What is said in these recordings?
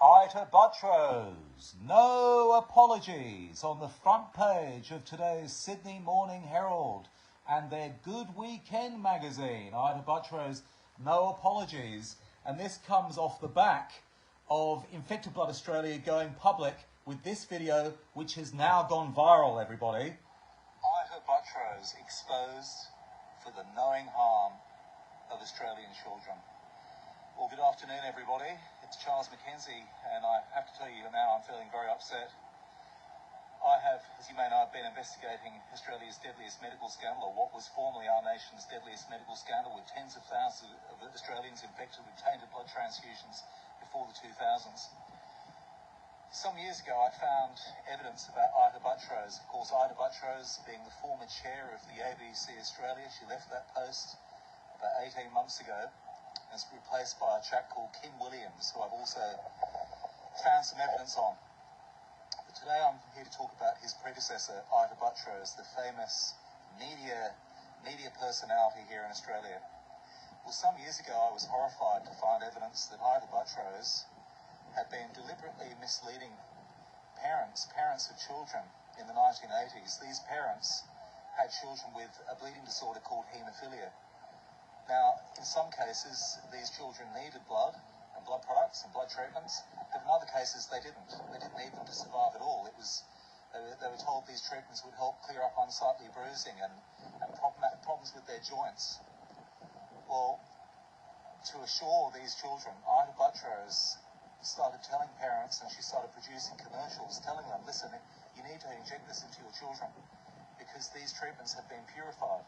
Ita Buttrose, no apologies, on the front page of today's Sydney Morning Herald and their Good Weekend magazine. Ita Buttrose, no apologies. And this comes off the back of Infected Blood Australia going public with this video, which has now gone viral, everybody. Ita Buttrose exposed for the knowing harm of Australian children. Well, good afternoon, everybody. It's Charles Mackenzie, and I have to tell you now I'm feeling very upset. I have, as you may know, I've been investigating Australia's deadliest medical scandal, or what was formerly our nation's deadliest medical scandal, with tens of thousands of Australians infected with tainted blood transfusions before the 2000s. Some years ago, I found evidence about Ita Buttrose. Of course, Ita Buttrose, being the former chair of the ABC Australia, she left that post about 18 months ago, and is replaced by a chap called Kim Williams, who I've also found some evidence on. But today I'm here to talk about his predecessor, Ita Buttrose, the famous media personality here in Australia. Well, some years ago I was horrified to find evidence that Ita Buttrose had been deliberately misleading parents of children in the 1980s. These parents had children with a bleeding disorder called haemophilia. Now, in some cases, these children needed blood and blood products and blood treatments, but in other cases they didn't. They didn't need them to survive at all. They were told these treatments would help clear up unsightly bruising and problems with their joints. Well, to assure these children, Ita Buttrose started telling parents, and she started producing commercials telling them, listen, you need to inject this into your children because these treatments have been purified.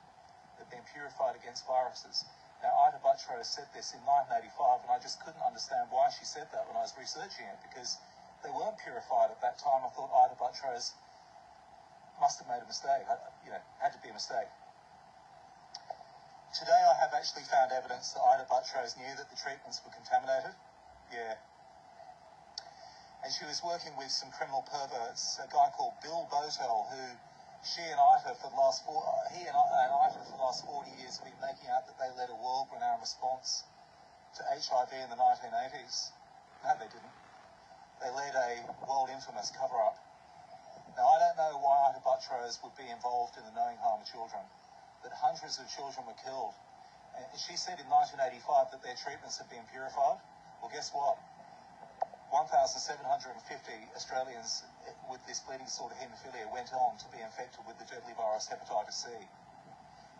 They've been purified against viruses. Now, Ita Buttrose said this in 1985, and I just couldn't understand why she said that when I was researching it, because they weren't purified at that time. I thought Ita Buttrose must have made a mistake. Had to be a mistake. Today, I have actually found evidence that Ita Buttrose knew that the treatments were contaminated. Yeah. And she was working with some criminal perverts, a guy called Bill Botel, who he and Ita for the last 40 years have been making out that they led a world-renowned response to HIV in the 1980s. No, they didn't. They led a world-infamous cover-up. Now, I don't know why Ita Buttrose would be involved in the knowing harm of children, but hundreds of children were killed. And she said in 1985 that their treatments had been purified. Well, guess what? 1,750 Australians with this bleeding disorder haemophilia went on to be infected with the deadly virus hepatitis C.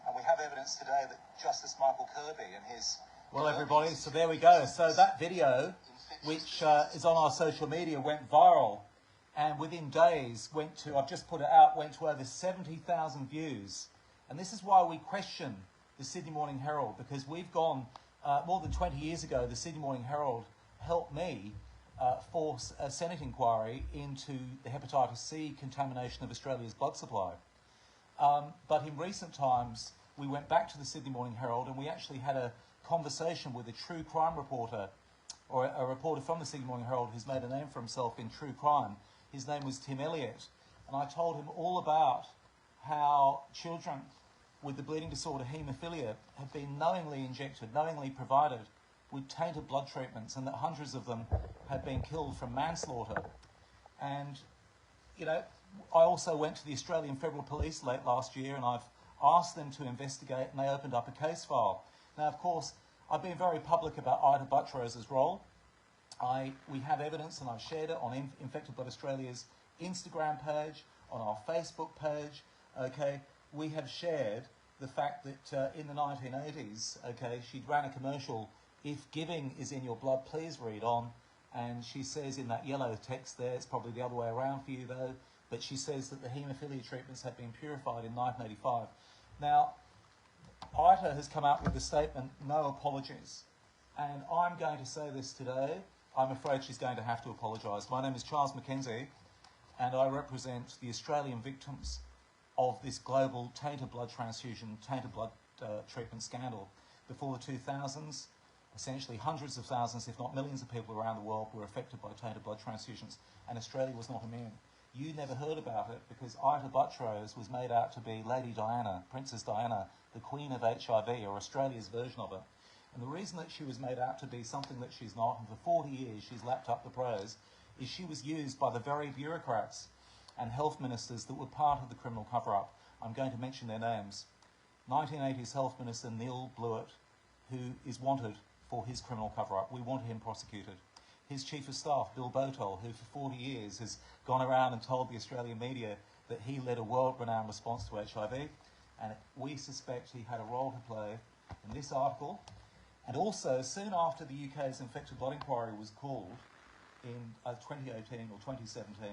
And we have evidence today that Justice Michael Kirby and his... Well, everybody, so there we go. So that video, which is on our social media, went viral. And within days, I've just put it out, went to over 70,000 views. And this is why we question the Sydney Morning Herald, because we've gone, more than 20 years ago, the Sydney Morning Herald helped me force a Senate inquiry into the hepatitis C contamination of Australia's blood supply. But in recent times, we went back to the Sydney Morning Herald and we actually had a conversation with a true crime reporter, or a reporter from the Sydney Morning Herald who's made a name for himself in true crime. His name was Tim Elliott. And I told him all about how children with the bleeding disorder haemophilia have been knowingly injected, knowingly provided with tainted blood treatments, and that hundreds of them had been killed from manslaughter. And, I also went to the Australian Federal Police late last year, and I've asked them to investigate, and they opened up a case file. Now, of course, I've been very public about Ita Buttrose's role. We have evidence, and I've shared it on Infected Blood Australia's Instagram page, on our Facebook page, okay? We have shared the fact that in the 1980s, okay, she'd ran a commercial, "If giving is in your blood, please read on." And she says in that yellow text there, it's probably the other way around for you though, but she says that the haemophilia treatments have been purified in 1985. Now, Ita has come out with the statement, no apologies. And I'm going to say this today. I'm afraid she's going to have to apologise. My name is Charles Mackenzie, and I represent the Australian victims of this global tainted blood transfusion, tainted blood treatment scandal. Before the 2000s, essentially hundreds of thousands, if not millions of people around the world were affected by tainted blood transfusions, and Australia was not immune. You never heard about it because Ita Buttrose was made out to be Lady Diana, Princess Diana, the Queen of HIV, or Australia's version of it. And the reason that she was made out to be something that she's not, and for 40 years she's lapped up the praise, is she was used by the very bureaucrats and health ministers that were part of the criminal cover-up. I'm going to mention their names. 1980s Health Minister Neil Blewett, who is wanted for his criminal cover-up. We want him prosecuted. His Chief of Staff, Bill Botol, who for 40 years has gone around and told the Australian media that he led a world-renowned response to HIV, and we suspect he had a role to play in this article. And also, soon after the UK's infected blood inquiry was called in 2018 or 2017,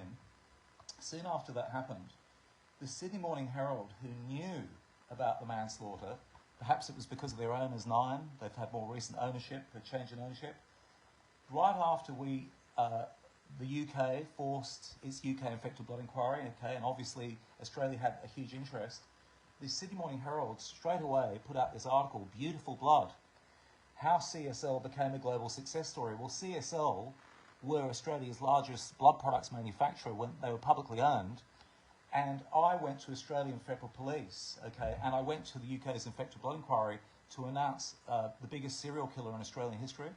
soon after that happened, the Sydney Morning Herald, who knew about the manslaughter, perhaps it was because of their owners, Nine, they've had more recent ownership, a change in ownership, right after the UK forced its UK infected blood inquiry, okay, and obviously Australia had a huge interest, the Sydney Morning Herald straight away put out this article, Beautiful Blood, how CSL became a global success story. Well, CSL were Australia's largest blood products manufacturer when they were publicly owned, and I went to Australian Federal Police, okay, and I went to the UK's infected blood inquiry to announce the biggest serial killer in Australian history.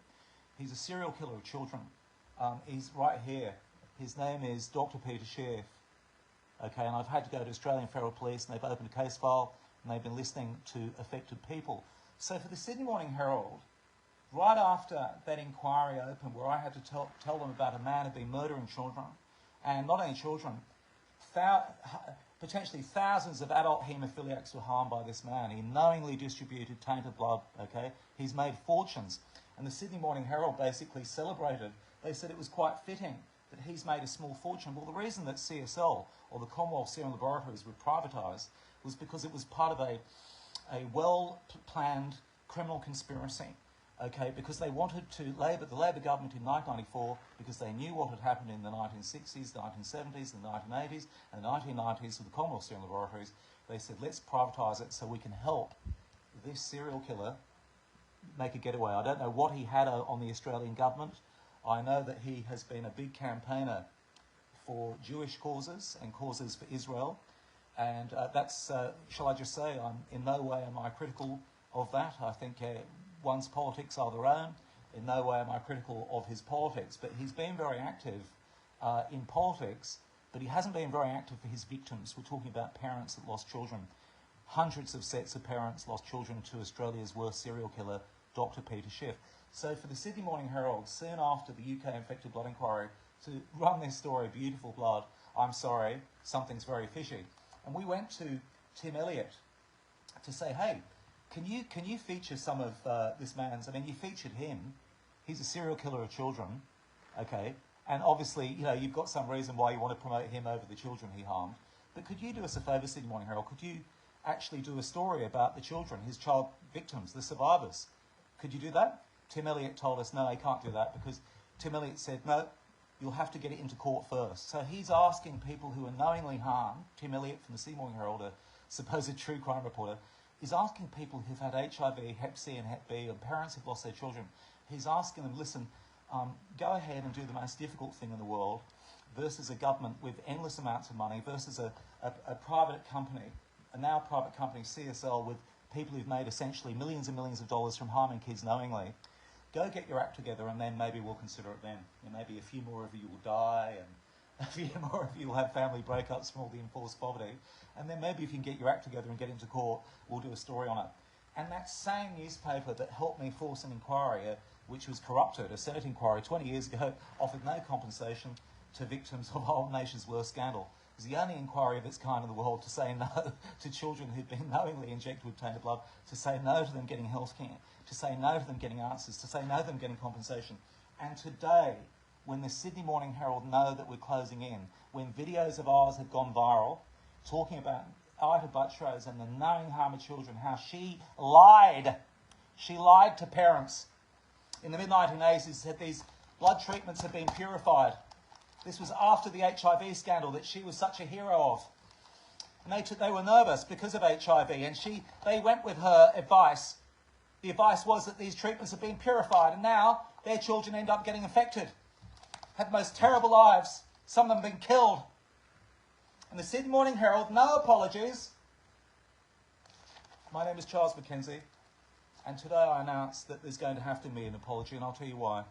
He's a serial killer of children. He's right here. His name is Dr. Peter Schiff. Okay, and I've had to go to Australian Federal Police, and they've opened a case file, and they've been listening to affected people. So for the Sydney Morning Herald, right after that inquiry opened, where I had to tell them about a man who'd been murdering children, and not only children, potentially thousands of adult haemophiliacs were harmed by this man. He knowingly distributed tainted blood, okay? He's made fortunes. And the Sydney Morning Herald basically celebrated. They said it was quite fitting that he's made a small fortune. Well, the reason that CSL, or the Commonwealth Serum Laboratories, were privatised was because it was part of a well-planned criminal conspiracy, okay, because they wanted to, the Labor government in 1994, because they knew what had happened in the 1960s, the 1970s, the 1980s, and the 1990s with the Commonwealth Serum Laboratories, they said, let's privatise it so we can help this serial killer make a getaway. I don't know what he had on the Australian government. I know that he has been a big campaigner for Jewish causes and causes for Israel, and that's, shall I just say, in no way am I critical of that. I think one's politics are their own. In no way am I critical of his politics, but he's been very active in politics, but he hasn't been very active for his victims. We're talking about parents that lost children. Hundreds of sets of parents lost children to Australia's worst serial killer, Dr. Peter Schiff. So for the Sydney Morning Herald, soon after the UK infected blood inquiry, to run this story, Beautiful Blood, I'm sorry, something's very fishy. And we went to Tim Elliott to say, hey, can you feature some of this man's, I mean, you featured him, he's a serial killer of children, okay, and obviously, you know, you've got some reason why you want to promote him over the children he harmed, but could you do us a favour, Sydney Morning Herald, could you actually do a story about the children, his child victims, the survivors? Could you do that? Tim Elliott told us, no, he can't do that, because Tim Elliott said, no, you'll have to get it into court first. So he's asking people who are knowingly harmed, Tim Elliott from the Sydney Morning Herald, a supposed true crime reporter, is asking people who've had HIV, Hep C and Hep B, and parents who've lost their children, he's asking them, listen, go ahead and do the most difficult thing in the world versus a government with endless amounts of money versus a private company, a now private company, CSL, with people who've made essentially millions and millions of dollars from harming kids knowingly. Go get your act together, and then maybe we'll consider it then. And maybe a few more of you will die, and a few more of you will have family breakups from all the enforced poverty. And then maybe if you can get your act together and get into court, we'll do a story on it. And that same newspaper that helped me force an inquiry, which was corrupted, a Senate inquiry 20 years ago, offered no compensation to victims of our nation's worst scandal. It was the only inquiry of its kind in the world to say no to children who'd been knowingly injected with tainted blood, to say no to them getting health care, to say no to them getting answers, to say no to them getting compensation. And today, when the Sydney Morning Herald know that we're closing in, when videos of ours have gone viral, talking about Ita Buttrose and the knowing harm of children, how she lied to parents in the mid-1980s, said these blood treatments have been purified. This was after the HIV scandal that she was such a hero of. And they were nervous because of HIV, and they went with her advice. The advice was that these treatments have been purified, and now their children end up getting infected, have the most terrible lives. Some of them have been killed. And the Sydney Morning Herald, no apologies. My name is Charles Mackenzie. And today I announce that there's going to have to be an apology, and I'll tell you why.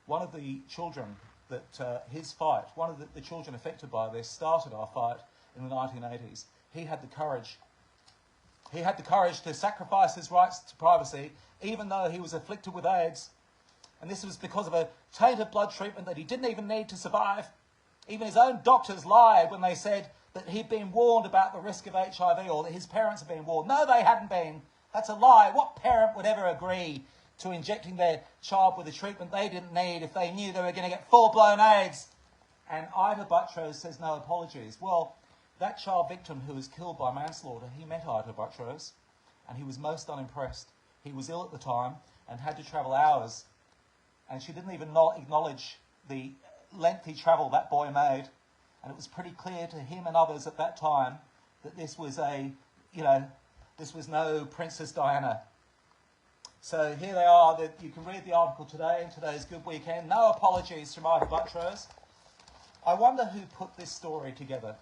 One of the children that his fight, one of the children affected by this, started our fight in the 1980s. He had the courage. He had the courage to sacrifice his rights to privacy, even though he was afflicted with AIDS. And this was because of a tainted blood treatment that he didn't even need to survive. Even his own doctors lied when they said that he'd been warned about the risk of HIV, or that his parents had been warned. No, they hadn't been. That's a lie. What parent would ever agree to injecting their child with a treatment they didn't need if they knew they were going to get full-blown AIDS? And Ita Buttrose says no apologies. Well, that child victim who was killed by manslaughter, he met Ita Buttrose, and he was most unimpressed. He was ill at the time and had to travel hours, and she didn't even acknowledge the lengthy travel that boy made. And it was pretty clear to him and others at that time that this was this was no Princess Diana. So here they are. You can read the article today in today's Good Weekend. No apologies from Ita Buttrose. I wonder who put this story together.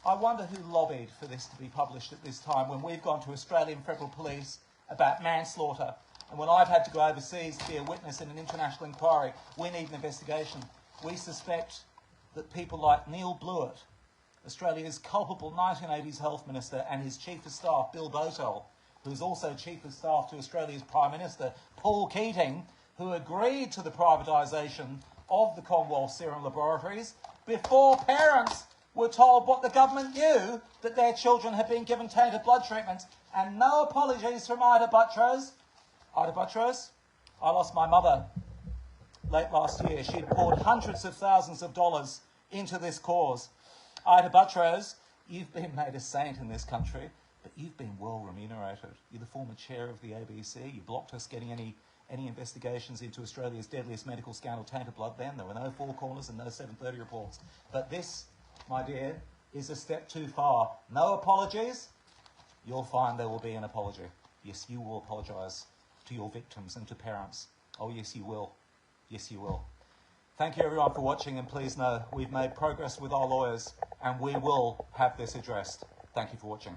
I wonder who lobbied for this to be published at this time, when we've gone to Australian Federal Police about manslaughter, and when I've had to go overseas to be a witness in an international inquiry. We need an investigation. We suspect that people like Neil Blewett, Australia's culpable 1980s Health Minister, and his Chief of Staff, Bill Botel, who is also Chief of Staff to Australia's Prime Minister, Paul Keating, who agreed to the privatisation of the Commonwealth Serum Laboratories before parents were told what the government knew, that their children had been given tainted blood treatments. And no apologies from Ita Buttrose. Ita Buttrose, I lost my mother late last year. She'd poured hundreds of thousands of dollars into this cause. Ita Buttrose, you've been made a saint in this country, but you've been well remunerated. You're the former chair of the ABC. You blocked us getting any investigations into Australia's deadliest medical scandal, tainted blood. Then there were no Four Corners and no 7:30 reports. But this, my dear, is a step too far. No apologies. You'll find there will be an apology. Yes, you will apologise to your victims and to parents. Oh, yes, you will. Yes, you will. Thank you, everyone, for watching, and please know we've made progress with our lawyers, and we will have this addressed. Thank you for watching.